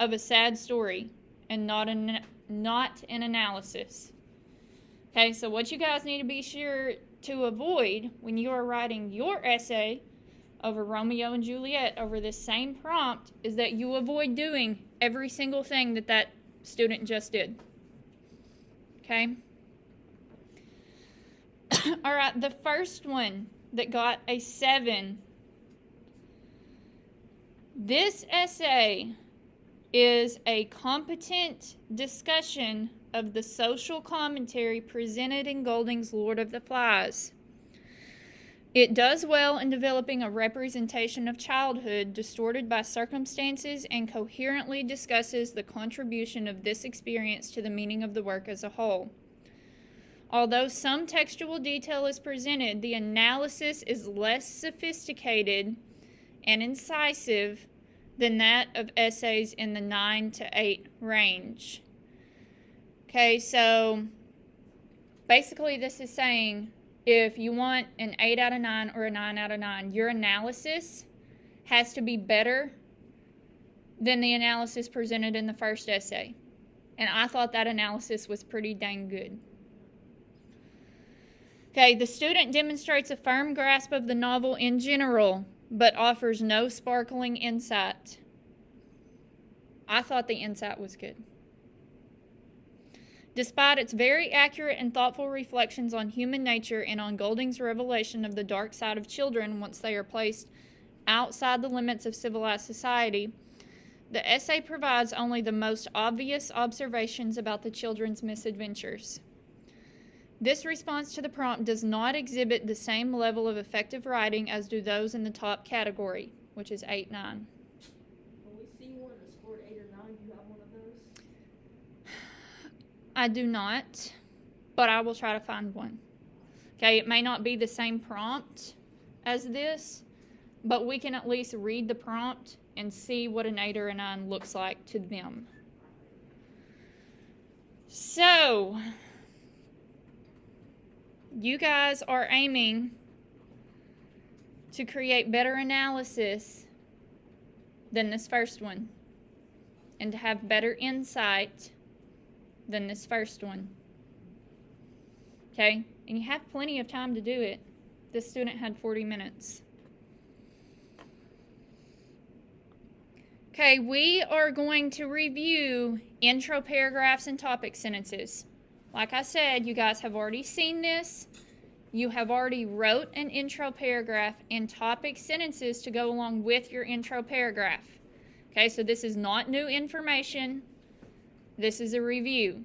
of a sad story and not an analysis. Okay, so what you guys need to be sure to avoid when you are writing your essay over Romeo and Juliet over this same prompt is that you avoid doing every single thing that student just did. Okay? All right, the first one that got a 7. This essay is a competent discussion of the social commentary presented in Golding's Lord of the Flies. It does well in developing a representation of childhood distorted by circumstances and coherently discusses the contribution of this experience to the meaning of the work as a whole. Although some textual detail is presented, the analysis is less sophisticated and incisive than that of essays in the 9 to 8 range. Okay, so basically this is saying if you want an 8 out of 9 or a 9 out of 9, your analysis has to be better than the analysis presented in the first essay. And I thought that analysis was pretty dang good. Okay, the student demonstrates a firm grasp of the novel in general, but offers no sparkling insight. I thought the insight was good. Despite its very accurate and thoughtful reflections on human nature and on Golding's revelation of the dark side of children once they are placed outside the limits of civilized society, the essay provides only the most obvious observations about the children's misadventures. This response to the prompt does not exhibit the same level of effective writing as do those in the top category, which is 8, 9. When we see one that scored 8 or 9, do you have one of those? I do not, but I will try to find one. Okay, it may not be the same prompt as this, but we can at least read the prompt and see what an 8 or a 9 looks like to them. So, you guys are aiming to create better analysis than this first one and to have better insight than this first one. Okay? And you have plenty of time to do it. This student had 40 minutes. Okay, we are going to review intro paragraphs and topic sentences. Like I said, you guys have already seen this. You have already wrote an intro paragraph and topic sentences to go along with your intro paragraph. Okay, so this is not new information. This is a review.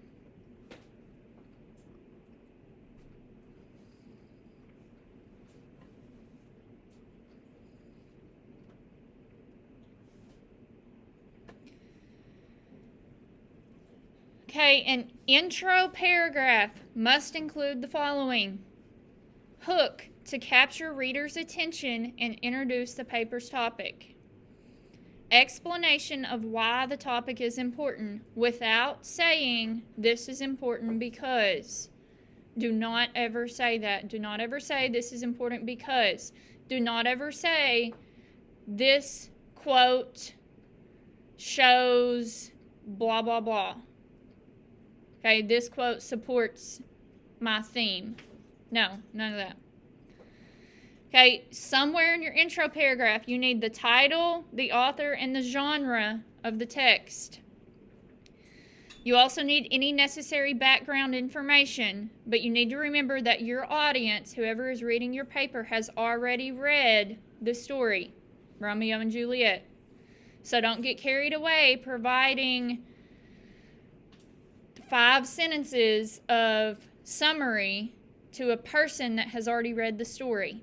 Okay, an intro paragraph must include the following. Hook to capture readers' attention and introduce the paper's topic. Explanation of why the topic is important without saying this is important because. Do not ever say that. Do not ever say this is important because. Do not ever say this quote shows blah, blah, blah. Okay, this quote supports my theme. No, none of that. Okay, somewhere in your intro paragraph, you need the title, the author, and the genre of the text. You also need any necessary background information, but you need to remember that your audience, whoever is reading your paper, has already read the story, Romeo and Juliet. So don't get carried away providing 5 sentences of summary to a person that has already read the story.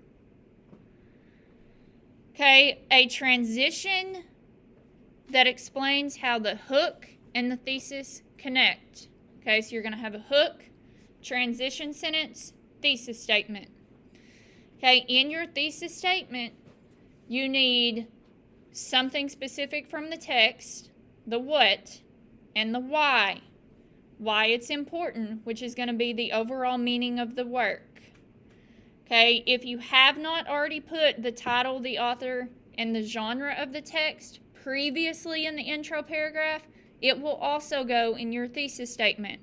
Okay, a transition that explains how the hook and the thesis connect. Okay, so you're going to have a hook, transition sentence, thesis statement. Okay, in your thesis statement, you need something specific from the text, the what, and the why. Why it's important, which is going to be the overall meaning of the work. Okay, if you have not already put the title, the author, and the genre of the text, previously in the intro paragraph, it will also go in your thesis statement.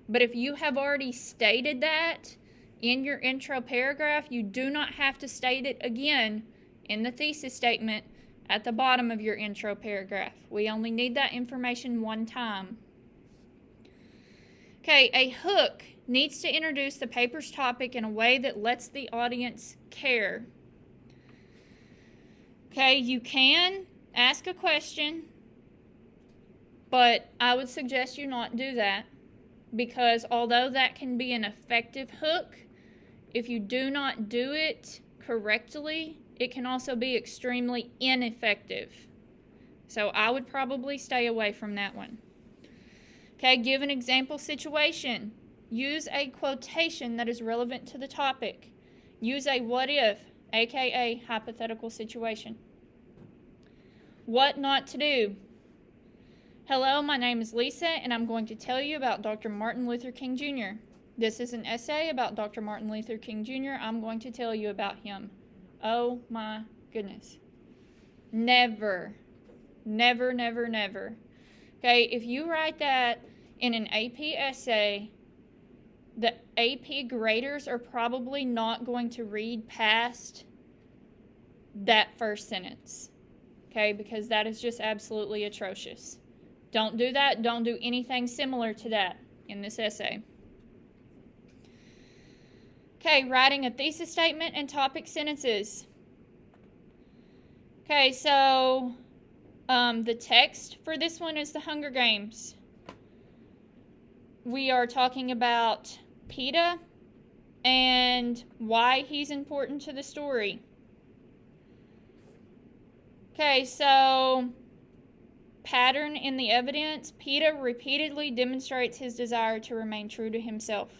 But if you have already stated that in your intro paragraph, you do not have to state it again in the thesis statement at the bottom of your intro paragraph. We only need that information one time. Okay, a hook needs to introduce the paper's topic in a way that lets the audience care. Okay, you can ask a question, but I would suggest you not do that, because although that can be an effective hook, if you do not do it correctly, it can also be extremely ineffective. So I would probably stay away from that one. Okay, give an example situation. Use a quotation that is relevant to the topic. Use a what if, aka hypothetical situation. What not to do. Hello, my name is Lisa, and I'm going to tell you about Dr. Martin Luther King Jr. This is an essay about Dr. Martin Luther King Jr. I'm going to tell you about him. Oh my goodness. Never, never, never, never. Okay, if you write that in an AP essay, the AP graders are probably not going to read past that first sentence. Okay, because that is just absolutely atrocious. Don't do that. Don't do anything similar to that in this essay. Okay, writing a thesis statement and topic sentences. Okay, so the text for this one is The Hunger Games. We are talking about Peeta and why he's important to the story. Okay, so pattern in the evidence. Peeta repeatedly demonstrates his desire to remain true to himself.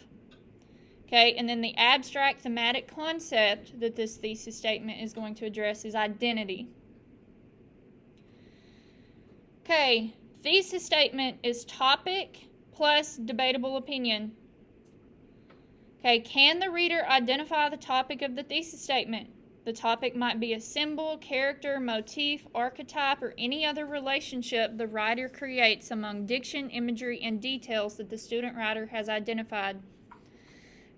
Okay, and then the abstract thematic concept that this thesis statement is going to address is identity. Okay, thesis statement is topic plus debatable opinion. Okay, can the reader identify the topic of the thesis statement? The topic might be a symbol, character, motif, archetype, or any other relationship the writer creates among diction, imagery, and details that the student writer has identified.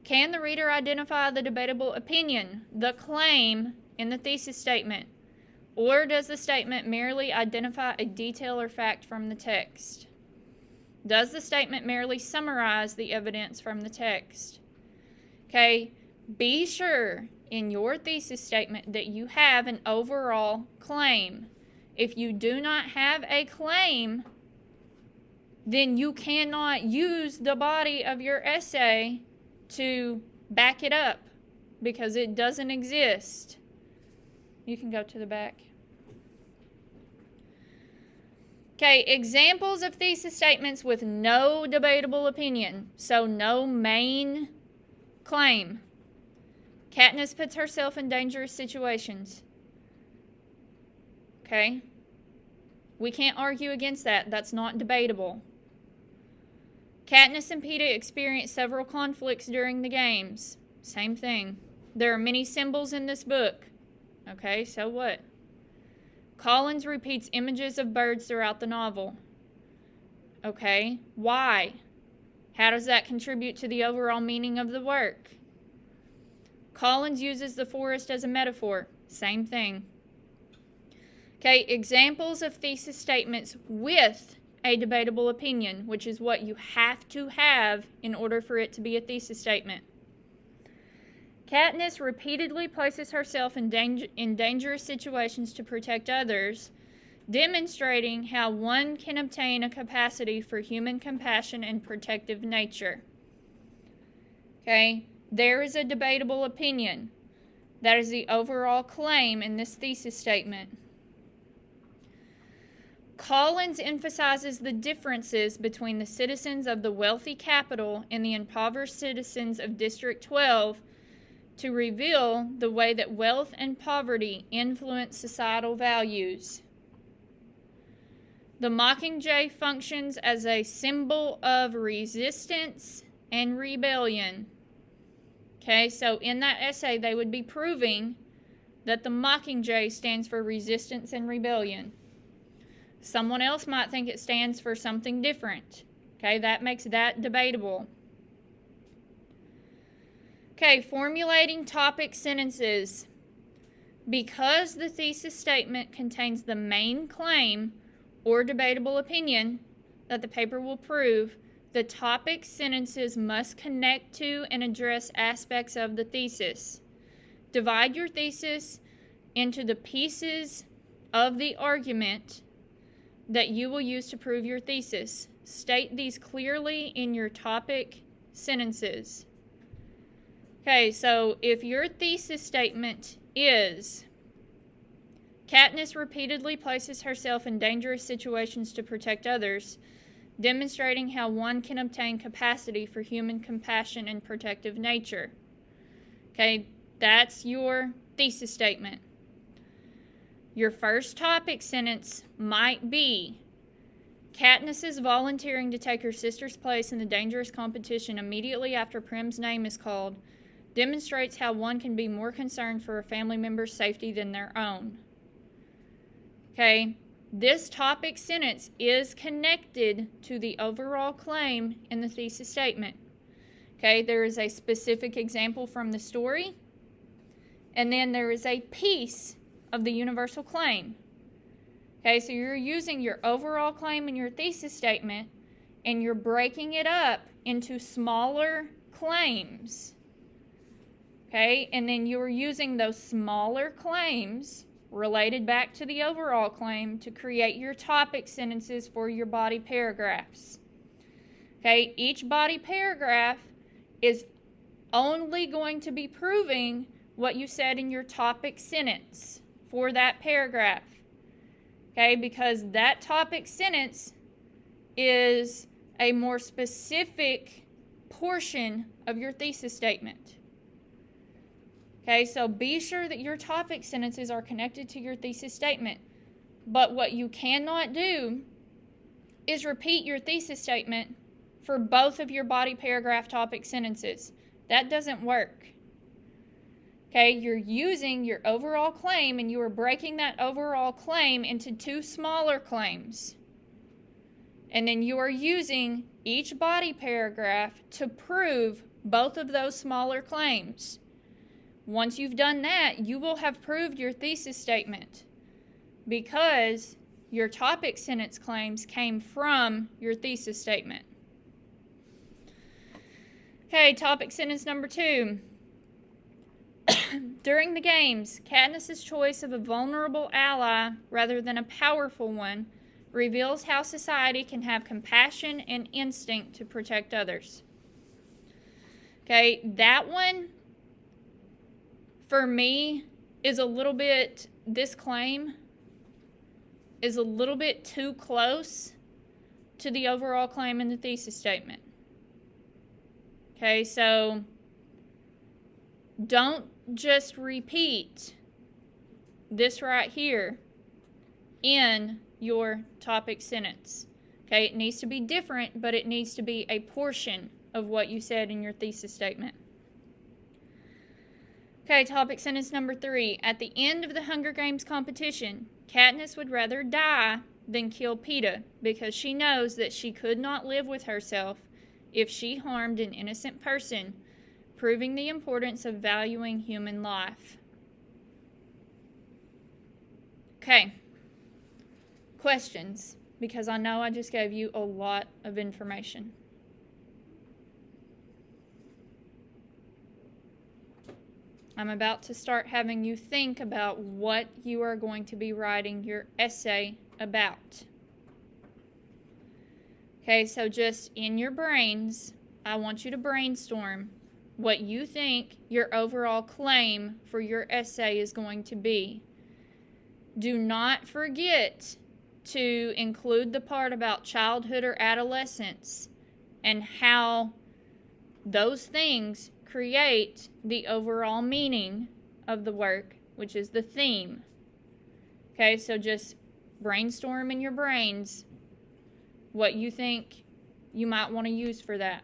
Can the reader identify the debatable opinion, the claim, in the thesis statement? Or does the statement merely identify a detail or fact from the text? Does the statement merely summarize the evidence from the text? Okay, be sure in your thesis statement that you have an overall claim. If you do not have a claim, then you cannot use the body of your essay to back it up because it doesn't exist. You can go to the back. Okay, examples of thesis statements with no debatable opinion. So no main claim. Katniss puts herself in dangerous situations. Okay? We can't argue against that. That's not debatable. Katniss and Peeta experience several conflicts during the games. Same thing. There are many symbols in this book. Okay, so what? Collins repeats images of birds throughout the novel. Okay, why? How does that contribute to the overall meaning of the work? Collins uses the forest as a metaphor. Same thing. Okay, examples of thesis statements with a debatable opinion, which is what you have to have in order for it to be a thesis statement. Katniss repeatedly places herself in dangerous situations to protect others, demonstrating how one can obtain a capacity for human compassion and protective nature. Okay, there is a debatable opinion. That is the overall claim in this thesis statement. Collins emphasizes the differences between the citizens of the wealthy capital and the impoverished citizens of District 12 to reveal the way that wealth and poverty influence societal values. The Mockingjay functions as a symbol of resistance and rebellion. Okay, so in that essay, they would be proving that the Mockingjay stands for resistance and rebellion. Someone else might think it stands for something different. Okay, that makes that debatable. Okay, formulating topic sentences. Because the thesis statement contains the main claim or debatable opinion that the paper will prove, the topic sentences must connect to and address aspects of the thesis. Divide your thesis into the pieces of the argument that you will use to prove your thesis. State these clearly in your topic sentences. Okay, so if your thesis statement is Katniss repeatedly places herself in dangerous situations to protect others, demonstrating how one can obtain capacity for human compassion and protective nature. Okay, that's your thesis statement. Your first topic sentence might be Katniss is volunteering to take her sister's place in the dangerous competition immediately after Prim's name is called, demonstrates how one can be more concerned for a family member's safety than their own. Okay, this topic sentence is connected to the overall claim in the thesis statement. Okay, there is a specific example from the story, and then there is a piece of the universal claim. Okay, so you're using your overall claim in your thesis statement, and you're breaking it up into smaller claims. Okay, and then you're using those smaller claims related back to the overall claim to create your topic sentences for your body paragraphs. Okay, each body paragraph is only going to be proving what you said in your topic sentence for that paragraph. Okay, because that topic sentence is a more specific portion of your thesis statement. Okay, so be sure that your topic sentences are connected to your thesis statement. But what you cannot do is repeat your thesis statement for both of your body paragraph topic sentences. That doesn't work. Okay, you're using your overall claim and you are breaking that overall claim into two smaller claims. And then you are using each body paragraph to prove both of those smaller claims. Once you've done that, you will have proved your thesis statement because your topic sentence claims came from your thesis statement. Okay, topic sentence number 2. During the games, Katniss's choice of a vulnerable ally rather than a powerful one reveals how society can have compassion and instinct to protect others. Okay, that one, for me, is a little bit, this claim is a little bit too close to the overall claim in the thesis statement. Okay, so don't just repeat this right here in your topic sentence. Okay, it needs to be different, but it needs to be a portion of what you said in your thesis statement. Okay, topic sentence number 3. At the end of the Hunger Games competition, Katniss would rather die than kill Peeta because she knows that she could not live with herself if she harmed an innocent person, proving the importance of valuing human life. Okay, questions, because I know I just gave you a lot of information. I'm about to start having you think about what you are going to be writing your essay about. Okay, so just in your brains, I want you to brainstorm what you think your overall claim for your essay is going to be. Do not forget to include the part about childhood or adolescence and how those things create the overall meaning of the work, which is the theme. Okay, so just brainstorm in your brains what you think you might want to use for that.